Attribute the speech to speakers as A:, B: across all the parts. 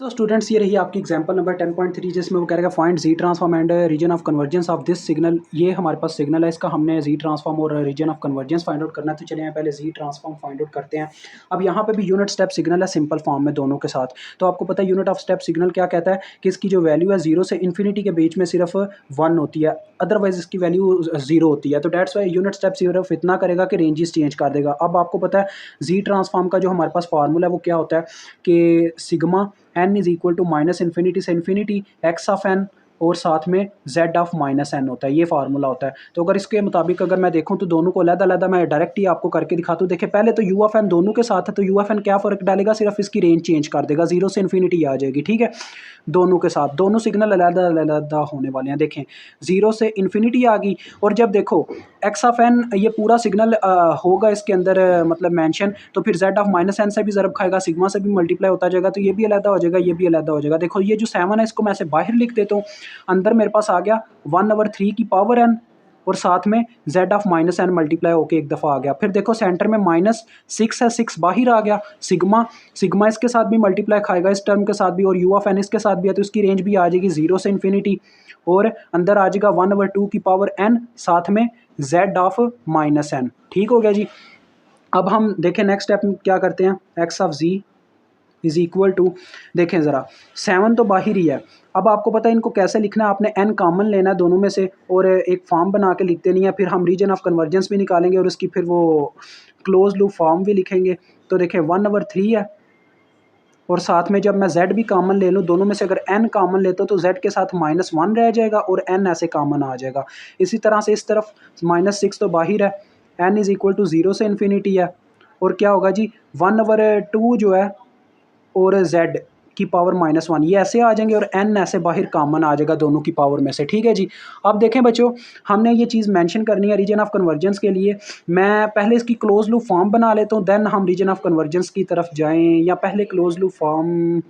A: तो स्टूडेंट्स ये रही आपकी एग्जांपल नंबर 10.3 जिसमें वो कह रहेगा find Z transform and region of convergence of this signal. ये हमारे पास सिग्नल है, इसका हमने जी ट्रांसफॉर्म और region of convergence find out करना है। तो चलिए यहाँ पहले जी ट्रांसफॉर्म फाइंड आउट करते हैं। अब यहाँ पे भी यूनिट स्टेप सिग्नल है सिंपल फॉर्म में दोनों के साथ। तो आपको पता है यूनिट ऑफ स्टेप सिग्नल क्या कहता है कि इसकी जो वैल्यू है जीरो से इन्फिनिटी के बीच में सिर्फ 1 होती है, अदरवाइज इसकी वैल्यू जीरो होती है। तो डेट्स वाई यूनिट स्टेप सिर्फ इतना करेगा कि रेंजेस चेंज कर देगा। अब आपको पता है जी ट्रांसफॉर्म का जो हमारे पास फार्मूला है वो क्या होता है कि sigma n is equal to minus infinity से इन्फिनिटी एक्स ऑफ एन और साथ में जेड ऑफ माइनस एन होता है, ये फार्मूला होता है। तो अगर इसके मुताबिक अगर मैं देखूं तो दोनों को अलग-अलग मैं डायरेक्ट ही आपको करके दिखाता हूं। देखिए पहले तो यू ऑफ एन दोनों के साथ है, तो यू ऑफ एन क्या फ़र्क डालेगा, सिर्फ इसकी रेंज चेंज कर देगा, जीरो से इन्फिनिटी आ जाएगी। ठीक है, दोनों के साथ दोनों सिग्नल अलग-अलग होने वाले हैं। देखें जीरो से इन्फिनिटी आ गई, और जब देखो एक्स ऑफ एन ये पूरा सिग्नल होगा इसके अंदर मतलब मेंशन, तो फिर जेड ऑफ माइनस एन से भी ज़रब खाएगा, सिग्मा से भी मल्टीप्लाई होता जाएगा, तो ये भी अलग हो जाएगा, ये भी अलग हो जाएगा। देखो ये जो 7 है इसको मैं ऐसे बाहर लिख देता हूँ, अंदर मेरे पास आ गया 1/3 की पावर एन और साथ में z of minus n multiply होके एक दफ़ा आ गया। फिर देखो सेंटर में -6 है, 6 बाहर आ गया, सिग्मा सिग्मा इसके साथ भी मल्टीप्लाई खाएगा इस टर्म के साथ भी, और यू ऑफ एन इसके साथ भी है, तो इसकी रेंज भी आ जाएगी जीरो से इन्फिनिटी, और अंदर आ जाएगा 1/2 की पावर n साथ में z ऑफ माइनस एन। ठीक हो गया जी। अब हम देखें नेक्स्ट स्टेप में क्या करते हैं, x of g is equal to, देखें ज़रा 7 तो बाहर ही है। अब आपको पता है इनको कैसे लिखना है, आपने n कॉमन लेना है दोनों में से और एक फॉर्म बना के लिख देनी है। फिर हम रीजन ऑफ कन्वर्जेंस भी निकालेंगे और इसकी फिर वो क्लोज लूप फॉर्म भी लिखेंगे। तो देखें 1/3 है, और साथ में जब मैं z भी कॉमन ले लूँ, दोनों में से अगर n कॉमन लेता हूँ तो z के साथ -1 रह जाएगा और n ऐसे कॉमन आ जाएगा। इसी तरह से इस तरफ -6 तो बाहर है, n is equal to zero से इन्फिनिटी है, और क्या होगा जी 1/2 जो है और z की पावर -1 ये ऐसे आ जाएंगे, और n ऐसे बाहर कॉमन आ जाएगा दोनों की पावर में से। ठीक है जी। अब देखें बच्चों, हमने ये चीज़ मेंशन करनी है रीजन ऑफ कन्वर्जेंस के लिए। मैं पहले इसकी क्लोज लूप फॉर्म बना लेता हूँ, देन हम रीजन ऑफ कन्वर्जेंस की तरफ जाएं, या पहले क्लोज लूप फॉर्म,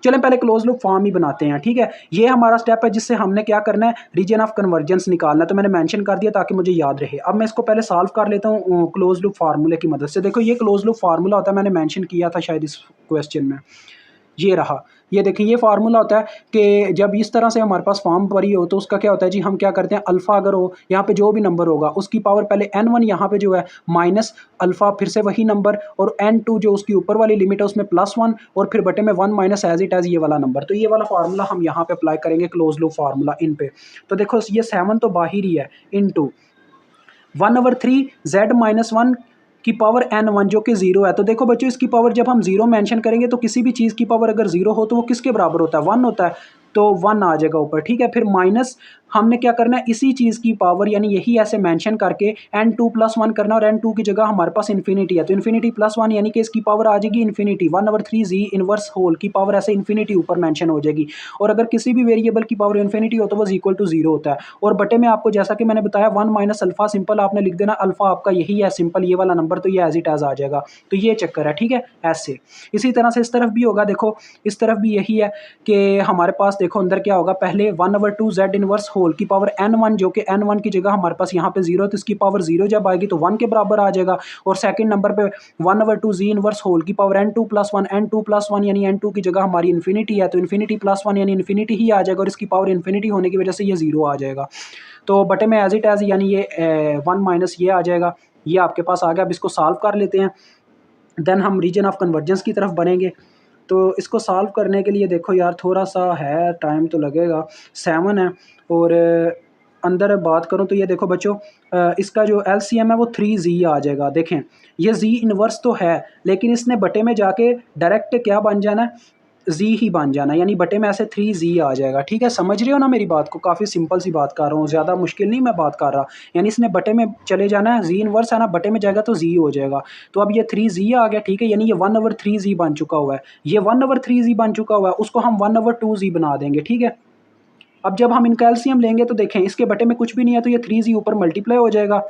A: चलें पहले क्लोज लूप फॉर्म ही बनाते हैं। ठीक है, ये हमारा स्टेप है जिससे हमने क्या करना है, रीजन ऑफ कन्वर्जेंस निकालना है। तो मैंने मेंशन कर दिया ताकि मुझे याद रहे। अब मैं इसको पहले सॉल्व कर लेता हूँ क्लोज लूप फार्मूले की मदद से। देखो ये क्लोज लूप फार्मूला होता है, मैंने मेंशन किया था शायद इस क्वेश्चन में, ये रहा। ये देखिए ये फार्मूला होता है कि जब इस तरह से हमारे पास फॉर्म भरी हो तो उसका क्या होता है जी, हम क्या करते हैं, अल्फ़ा अगर हो यहाँ पे जो भी नंबर होगा उसकी पावर पहले n1 यहाँ पे जो है माइनस अल्फ़ा, फिर से वही नंबर, और n2 जो उसकी ऊपर वाली लिमिट है उसमें +1, और फिर बटे में 1 माइनस एज इट एज ये वाला नंबर। तो ये वाला फार्मूला हम यहाँ पे अप्लाई करेंगे क्लोज लूप फार्मूला इन पे। तो देखो ये 7 तो बाहर ही है, इनटू 1/3 z-1 की पावर n1 जो कि जीरो है। तो देखो बच्चों इसकी पावर जब हम जीरो मेंशन करेंगे तो किसी भी चीज़ की पावर अगर जीरो हो तो वो किसके बराबर होता है, 1 होता है, तो 1 आ जाएगा ऊपर। ठीक है, फिर माइनस हमने क्या करना है, इसी चीज़ की पावर यानी यही ऐसे मेंशन करके n2 + 1 करना, और n2 की जगह हमारे पास इन्फिनिटी है तो इन्फिनिटी +1 यानी कि इसकी पावर आ जाएगी इन्फिनिटी, 1/3 जी इनवर्स होल की पावर ऐसे इन्फिनिटी ऊपर मेंशन हो जाएगी। और अगर किसी भी वेरिएबल की पावर इन्फिनिटी हो तो वो इक्वल टू जीरो होता है, और बटे में आपको जैसा कि मैंने बताया 1 माइनस अल्फा सिंपल आपने लिख देना, अल्फा आपका यही है सिंपल ये वाला नंबर, तो ये एज इट एज आ जाएगा। तो ये चक्कर है। ठीक है, ऐसे इसी तरह से इस तरफ भी होगा। देखो इस तरफ भी यही है कि हमारे पास देखो अंदर क्या होगा, पहले 1/2 z इनवर्स होल की पावर n1 जो कि n1 की जगह हमारे पास यहाँ पे जीरो, तो इसकी पावर जीरो जब आएगी तो 1 के बराबर आ जाएगा, और सेकंड नंबर पे 1/2 z इनवर्स होल की पावर n2 + 1 यानी n2 की जगह हमारी इन्फिनिटी है तो इन्फिनिटी +1 यानी इन्फिनिटी ही आ जाएगा, और इसकी पावर इन्फिनिटी होने की वजह से ये जीरो आ जाएगा। तो बटे में एज इट एज यानी ये 1 माइनस ये आ जाएगा, ये आपके पास आ गया। अब इसको सॉल्व कर लेते हैं, देन हम रीजन ऑफ कन्वर्जेंस की तरफ बढ़ेंगे। तो इसको सॉल्व करने के लिए देखो यार थोड़ा सा है, टाइम तो लगेगा। 7 है, और अंदर बात करूँ तो ये देखो बच्चों इसका जो एलसीएम है वो 3z आ जाएगा। देखें ये z इनवर्स तो है, लेकिन इसने बटे में जाके डायरेक्ट क्या बन जाना है, z ही बन जाना, यानी बटे में ऐसे 3z आ जाएगा। ठीक है, समझ रहे हो ना मेरी बात को, काफ़ी सिंपल सी बात कर रहा हूँ, ज़्यादा मुश्किल नहीं मैं बात कर रहा। यानी इसने बटे में चले जाना है, z इनवर्स है ना, बटे में जाएगा तो z हो जाएगा। तो अब ये 3z आ गया। ठीक है, यानी ये 1/3z बन चुका हुआ है, ये 1/3z बन चुका हुआ है, उसको हम 1/2z बना देंगे। ठीक है, अब जब हम इनका एलसीएम लेंगे तो देखें इसके बटे में कुछ भी नहीं है तो ये 3z ऊपर मल्टीप्लाई हो जाएगा,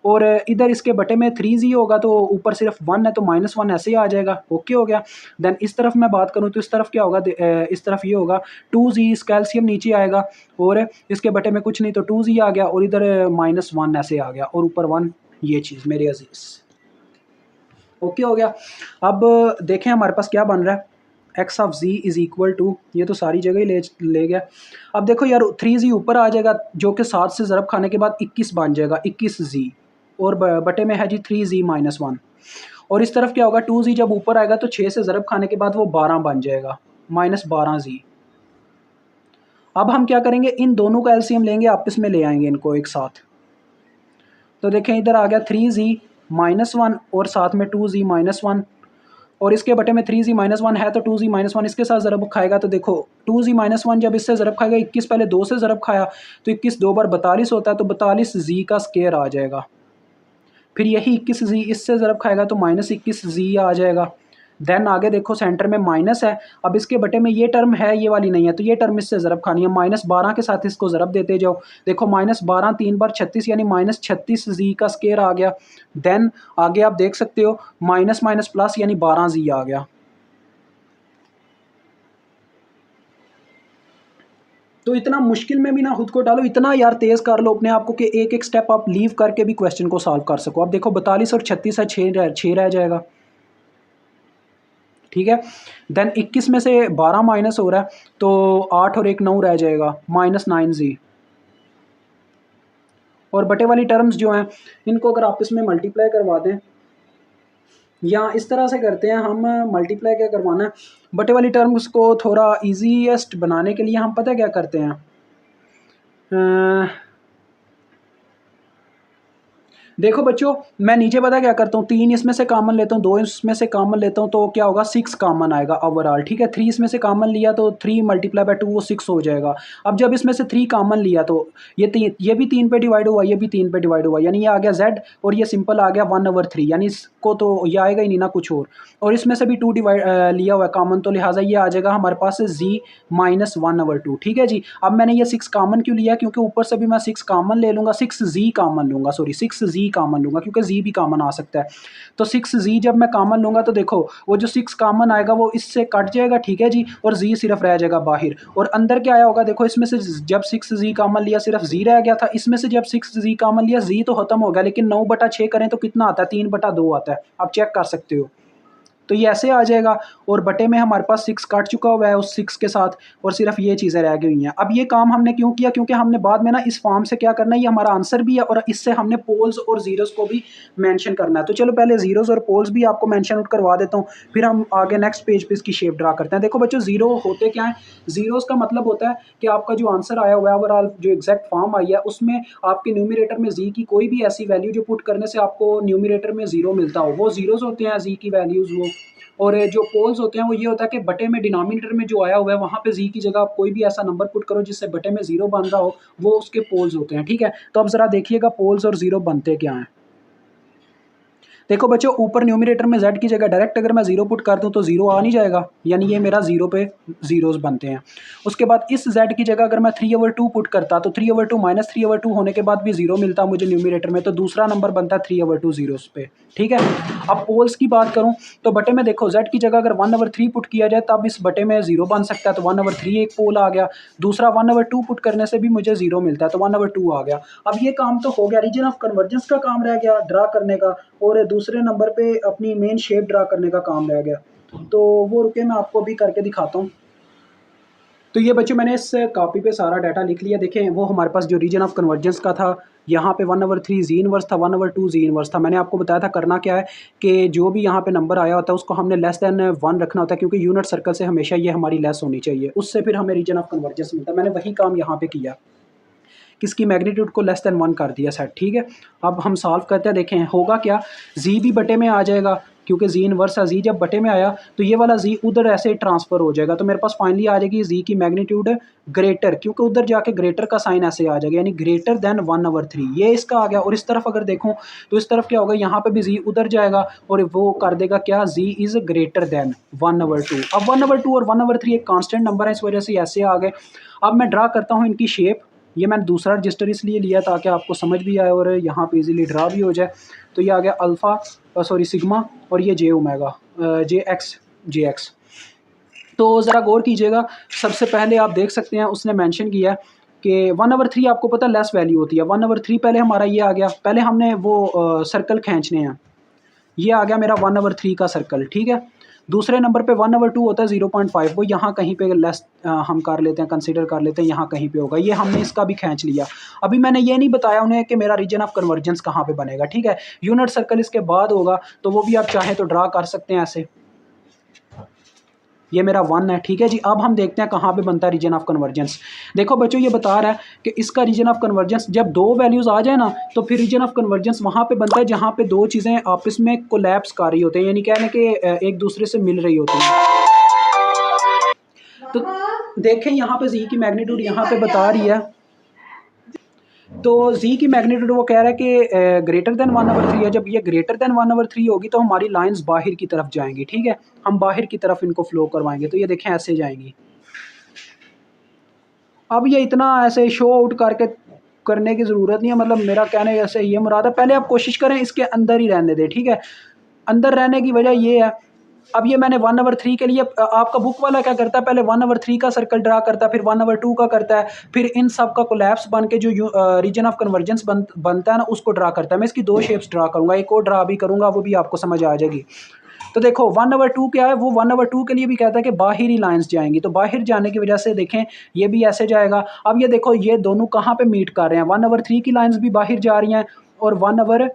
A: और इधर इसके बटे में 3z होगा तो ऊपर सिर्फ 1 है तो -1 ऐसे ही आ जाएगा। ओके हो गया। देन इस तरफ मैं बात करूं तो इस तरफ क्या होगा, इस तरफ ये होगा 2z, इसका एलसीएम नीचे आएगा, और इसके बटे में कुछ नहीं तो 2z आ गया, और इधर -1 ऐसे आ गया, और ऊपर 1, ये चीज़ मेरे अजीज। ओके हो गया। अब देखें हमारे पास क्या बन रहा है, x of g is equal to, ये तो सारी जगह ही ले गया। अब देखो यार 3z ऊपर आ जाएगा जो कि 7 से ज़रब खाने के बाद 21 बन जाएगा, 21z, और बटे में है जी 3z माइनस 1। और इस तरफ क्या होगा, 2z जब ऊपर आएगा तो 6 से ज़रब खाने के बाद वो 12 बन जाएगा, माइनस 12z। अब हम क्या करेंगे, इन दोनों का एलसीएम लेंगे, आपस में ले आएंगे इनको एक साथ। तो देखें इधर आ गया 3z माइनस 1 और साथ में 2z माइनस 1, और इसके बटे में 3z माइनस 1 है तो 2z माइनस 1 इसके साथ ज़रब खाएगा। तो देखो 2z माइनस 1 जब इससे ज़रब खाएगा, 21 पहले 2 से ज़रब खाया तो 21 2 बार 42 होता है, तो 42z का स्क्वायर आ जाएगा। फिर यही 21z इससे ज़रब खाएगा तो माइनस 21z आ जाएगा। देन आगे देखो सेंटर में माइनस है, अब इसके बटे में ये टर्म है, ये वाली नहीं है, तो ये टर्म इससे ज़रब खानी है, माइनस 12 के साथ इसको ज़रब देते जाओ। देखो माइनस 12 3 बार 36 यानी माइनस 36z का स्क्वायर आ गया। देन आगे आप देख सकते हो माइनस माइनस प्लस यानी 12z आ गया। तो इतना मुश्किल में भी ना खुद को डालो, इतना यार तेज़ कर लो अपने आप को कि एक एक स्टेप आप लीव करके भी क्वेश्चन को सॉल्व कर सको। अब देखो 42 और 36 है, 6 रह जाएगा, ठीक है। देन 21 में से 12 माइनस हो रहा है तो 8 और 1 9 रह जाएगा, माइनस 9z। और बटे वाली टर्म्स जो हैं इनको अगर आपस में मल्टीप्लाई करवा दें, या इस तरह से करते हैं हम, मल्टीप्लाई क्या करवाना है, बटे वाली टर्म्स को थोड़ा ईजीएस्ट बनाने के लिए हम पता क्या करते हैं, देखो बच्चों मैं नीचे पता क्या करता हूँ, 3 इसमें से कॉमन लेता हूँ, 2 इसमें से कॉमन लेता हूँ, तो क्या होगा 6 कॉमन आएगा ओवरऑल, ठीक है। 3 इसमें से कॉमन लिया तो 3 मल्टीप्लाई बाय 2 वो 6 हो जाएगा। अब जब इसमें से 3 कॉमन लिया तो ये भी 3 पे डिवाइड हुआ, ये भी 3 पे डिवाइड हुआ, यानी ये आ गया z, और ये सिंपल आ गया 1/3, यानी इसको तो ये आएगा ही नहीं ना कुछ और इसमें से भी 2 लिया हुआ है कॉमन, तो लिहाजा ये आ जाएगा हमारे पास z माइनस 1/2, ठीक है जी। अब मैंने ये 6 कॉमन क्यों लिया, क्योंकि ऊपर से भी मैं 6 कॉमन ले लूँगा, 6z कॉमन लूँगा, सॉरी 6z कॉमन लूँगा, क्योंकि z भी कॉमन आ सकता है। तो 6z जब मैं कॉमन लूँगा तो देखो वो जो 6 कॉमन आएगा वो इससे कट जाएगा, ठीक है जी, और z सिर्फ रह जाएगा बाहर। और अंदर क्या आया होगा, देखो इसमें से जब 6z कॉमन लिया सिर्फ z रह गया था, इसमें से जब 6z कॉमन लिया z तो खत्म हो गया, लेकिन 9/6 करें तो कितना आता है, 3/2 आता है, आप चेक कर सकते हो। तो ये ऐसे आ जाएगा, और बटे में हमारे पास 6 काट चुका हुआ है उस 6 के साथ, और सिर्फ ये चीज़ें रह गई हैं। अब ये काम हमने क्यों किया, क्योंकि हमने बाद में ना इस फॉर्म से क्या करना है, ये हमारा आंसर भी है और इससे हमने पोल्स और जीरोस को भी मेंशन करना है। तो चलो पहले जीरोस और पोल्स भी आपको मेंशन आउट करवा देता हूँ, फिर हम आगे नेक्स्ट पेज पे इसकी शेप ड्रा करते हैं। देखो बच्चों जीरो होते क्या है, जीरोस का मतलब होता है कि आपका जो आंसर आया हुआ है ओवरऑल जो एग्जैक्ट फॉर्म आई है उसमें आपके न्यूमिनेटर में जी की कोई भी ऐसी वैल्यू जो पुट करने से आपको न्यूमिनेटर में जीरो मिलता हो, वो जीरोस होते हैं जी की वैल्यूज़ वो। और जो पोल्स होते हैं वो ये होता है कि बटे में डिनोमिनेटर में जो आया हुआ है वहाँ पे जी की जगह आप कोई भी ऐसा नंबर पुट करो जिससे बटे में जीरो बन रहा हो, वो उसके पोल्स होते हैं, ठीक है। तो अब ज़रा देखिएगा पोल्स और जीरो बनते क्या हैं। देखो बच्चों ऊपर न्यूमिनेटर में z की जगह डायरेक्ट अगर मैं जीरो पुट कर दूं तो जीरो आ नहीं जाएगा, यानी ये मेरा जीरो पे जीरोस बनते हैं। उसके बाद इस z की जगह अगर मैं 3/2 पुट करता तो 3/2 माइनस 3/2 होने के बाद भी जीरो मिलता मुझे न्यूमिनेटर में, तो दूसरा नंबर बनता है 3/2 जीरोस पे, ठीक है। अब पोल्स की बात करूं तो बटे में देखो z की जगह अगर 1/3 पुट किया जाए तब इस बटे में जीरो बन सकता है, तो 1/3 एक पोल आ गया। दूसरा 1/2 पुट करने से भी मुझे जीरो मिलता है, तो 1/2 आ गया। अब ये काम तो हो गया, रीजन ऑफ कन्वर्जेंस का काम रह गया ड्रा करने का, और दूसरे नंबर पे अपनी मेन शेप ड्रा करने का काम रह गया। तो वो रुके मैं आपको भी करके दिखाता हूँ। तो ये बच्चों मैंने इस कॉपी पे सारा डाटा लिख लिया। देखें वो हमारे पास जो रीजन ऑफ कन्वर्जेंस का था, यहाँ पे 1/3 जी इनवर्स था, 1/2 जी इनवर्स था। मैंने आपको बताया था करना क्या है कि जो भी यहाँ पे नंबर आया होता है उसको हमने लेस दैन 1 रखना होता है, क्योंकि यूनिट सर्कल से हमेशा ये हमारी लेस होनी चाहिए, उससे फिर हमें रीजन ऑफ कन्वर्जेंस मिलता है। मैंने वही काम यहाँ पे किया, किसकी मैग्नीट्यूड को लेस देन 1 कर दिया सेट, ठीक है। अब हम सॉल्व करते हैं, देखें होगा क्या, जी भी बटे में आ जाएगा क्योंकि जी इनवर्स है, जी जब बटे में आया तो ये वाला जी उधर ऐसे ट्रांसफ़र हो जाएगा, तो मेरे पास फाइनली आ जाएगी जी की मैग्नीट्यूड ग्रेटर, क्योंकि उधर जाके ग्रेटर का साइन ऐसे आ जाएगा, यानी ग्रेटर देन 1/3, ये इसका आ गया। और इस तरफ अगर देखूँ तो इस तरफ क्या होगा, यहाँ पे भी जी उधर जाएगा और वो कर देगा क्या, जी इज़ ग्रेटर देन 1/2। अब 1/2 और 1/3 एक कांस्टेंट नंबर है, इस वजह से ऐसे आ गए। अब मैं ड्रा करता हूँ इनकी शेप, ये मैंने दूसरा रजिस्टर इसलिए लिया ताकि आपको समझ भी आए और यहाँ पे इजीली ड्रा भी हो जाए। तो ये आ गया अल्फ़ा सॉरी सिग्मा, और ये जे ओमेगा जे एक्स। तो ज़रा गौर कीजिएगा, सबसे पहले आप देख सकते हैं उसने मेंशन किया है कि 1/3 आपको पता लेस वैल्यू होती है। 1/3 पहले हमारा ये आ गया, पहले हमने वो सर्कल खींचने हैं, ये आ गया मेरा 1/3 का सर्कल, ठीक है। दूसरे नंबर पे 1/2 होता है 0.5, वो यहाँ कहीं पे लेस हम कर लेते हैं, कंसिडर कर लेते हैं, यहाँ कहीं पे होगा। ये हमने इसका भी खींच लिया। अभी मैंने ये नहीं बताया उन्हें कि मेरा रीजन ऑफ कन्वर्जेंस कहाँ पे बनेगा, ठीक है। यूनिट सर्कल इसके बाद होगा, तो वो भी आप चाहें तो ड्रा कर सकते हैं ऐसे। ये मेरा 1 है, ठीक है जी। अब हम देखते हैं कहाँ पे बनता है रीजन ऑफ कन्वर्जेंस। देखो बच्चों, ये बता रहा है कि इसका रीजन ऑफ कन्वर्जेंस जब दो वैल्यूज़ आ जाए ना, तो फिर रीजन ऑफ कन्वर्जेंस वहाँ पे बनता है जहाँ पे दो चीज़ें आपस में कोलैप्स कर रही होती हैं, यानी कहने कि एक दूसरे से मिल रही होती हैं। तो देखें यहाँ पे जी की मैग्नीट्यूड यहाँ पे बता रही है, तो जी की मैग्नीट्यूड वो कह रहा है कि ग्रेटर देन 1/3 है। जब ये ग्रेटर देन 1/3 होगी तो हमारी लाइंस बाहर की तरफ जाएंगी, ठीक है। हम बाहर की तरफ इनको फ्लो करवाएंगे, तो ये देखें ऐसे जाएंगी। अब ये इतना ऐसे शो आउट करके करने की ज़रूरत नहीं है, मतलब मेरा कहने ऐसे ये मुराद है। पहले आप कोशिश करें इसके अंदर ही रहने दें, ठीक है। अंदर रहने की वजह ये है, अब ये मैंने 1/3 के लिए आपका बुक वाला क्या करता है, पहले 1/3 का सर्कल ड्रा करता है, फिर 1/2 का करता है, फिर इन सब का कोलैप्स बन के जो रीजन ऑफ कन्वर्जेंस बनता है ना, उसको ड्रा करता है। मैं इसकी दो शेप्स ड्रा करूँगा, एक और ड्रा भी करूँगा, वो भी आपको समझ आ जाएगी। तो देखो 1/2 क्या है, वो 1/2 के लिए भी कहता है कि बाहरी लाइंस जाएंगी, तो बाहर जाने की वजह से देखें ये भी ऐसे जाएगा। अब ये देखो ये दोनों कहाँ पे मीट कर रहे हैं, 1/3 की लाइंस भी बाहर जा रही हैं और 1/2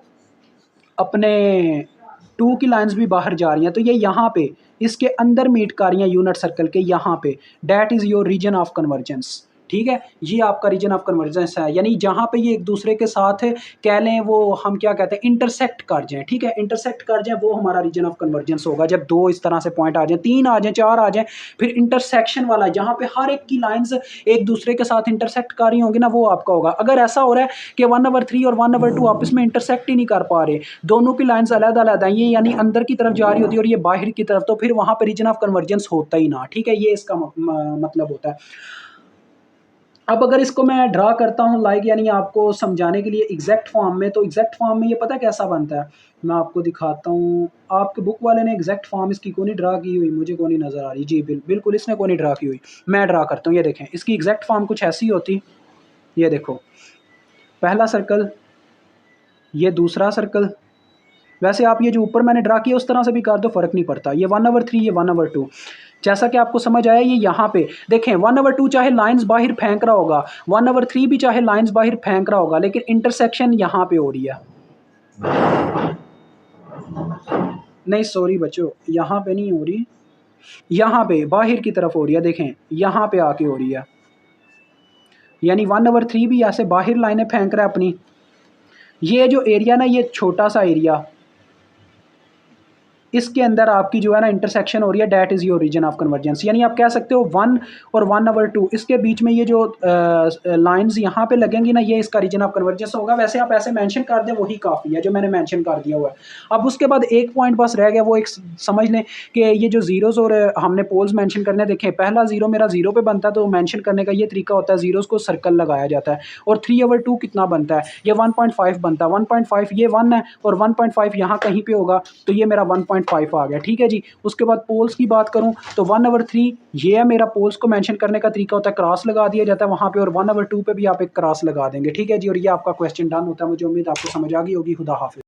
A: की लाइंस भी बाहर जा रही हैं, तो ये यहाँ पे इसके अंदर मीट कर रही हैं यूनिट सर्कल के यहाँ पे। That is your region of convergence, ठीक है। ये आपका रीजन ऑफ कन्वर्जेंस है, यानी जहाँ पे ये एक दूसरे के साथ कह लें, वो हम क्या कहते हैं, इंटरसेक्ट कर जाएं, ठीक है। इंटरसेक्ट कर जाएं, वो हमारा रीजन ऑफ कन्वर्जेंस होगा। जब दो इस तरह से पॉइंट आ जाएं, 3 आ जाएं, 4 आ जाएं, फिर इंटरसेक्शन वाला जहाँ पे हर एक की लाइंस एक दूसरे के साथ इंटरसेक्ट कर रही होंगी ना, वो आपका होगा। अगर ऐसा हो रहा है कि 1/3 और 1/2 आपस में इंटरसेक्ट ही नहीं कर पा रहे, दोनों की लाइंस अलग अलग हैं, ये यानी अंदर की तरफ जा रही होती है और ये बाहर की तरफ, तो फिर वहाँ पर रीजन ऑफ कन्वर्जेंस होता ही ना, ठीक है। ये इसका मतलब होता है। अब अगर इसको मैं ड्रा करता हूँ लाइक, यानी आपको समझाने के लिए एग्जैक्ट फॉर्म में, तो एग्जैक्ट फॉर्म में ये पता कैसा बनता है, मैं आपको दिखाता हूँ। आपके बुक वाले ने एग्जैक्ट फॉर्म इसकी को नहीं ड्रा की हुई, मुझे को नहीं नज़र आ रही जी, बिल्कुल इसने को नहीं ड्रा की हुई। मैं ड्रा करता हूँ, ये देखें इसकी एग्जैक्ट फॉर्म कुछ ऐसी होती। ये देखो पहला सर्कल, ये दूसरा सर्कल। वैसे आप ये जो ऊपर मैंने ड्रा किया उस तरह से भी कर दो, फ़र्क नहीं पड़ता। ये 1/3, ये 1/2। जैसा कि आपको समझ आया, ये यहाँ पे देखें 1/2 चाहे लाइंस बाहर फेंक रहा होगा, 1/3 भी चाहे लाइंस बाहर फेंक रहा होगा, लेकिन इंटरसेक्शन यहाँ पे हो रही है। नहीं सॉरी बच्चों, यहाँ पे नहीं हो रही, यहाँ पे बाहर की तरफ हो रही है। देखें यहाँ पे आके हो रही है, यानी 1/3 भी ऐसे बाहर लाइनें फेंक रहा है अपनी। ये जो एरिया ना, ये छोटा सा एरिया, इसके अंदर आपकी जो है ना इंटरसेक्शन हो रही है, that is your region of convergence. यानी आप कह सकते हो 1 और 1/2 इसके बीच में ये जो लाइंस यहाँ पे लगेंगी ना, ये इसका रीजन ऑफ कन्वर्जेंस होगा। वैसे आप ऐसे मेंशन कर दें, वही काफ़ी है जो मैंने मेंशन कर दिया हुआ है। अब उसके बाद एक पॉइंट बस रह गया, वो एक समझ लें कि ये जो जीरोज़ और हमने पोल्स मेंशन करने, देखें पहला जीरो मेरा 0 पे बनता है, तो मेंशन करने का ये तरीका होता है, जीरोज़ को सर्कल लगाया जाता है। और 3/2 कितना बनता है, ये 1.5 बनता है। 1.5 ये 1 है और 1.5 यहाँ कहीं पे होगा, तो ये मेरा 1.5 आ गया, ठीक है जी। उसके बाद पोल्स की बात करूं तो 1/3 ये है मेरा। पोल्स को मेंशन करने का तरीका होता है, क्रॉस लगा दिया जाता है वहां पे, और 1/2 पे भी आप एक क्रॉस लगा देंगे, ठीक है जी। और ये आपका क्वेश्चन डन होता है। मुझे उम्मीद आपको समझ आ गई होगी। खुदा हाफिज़।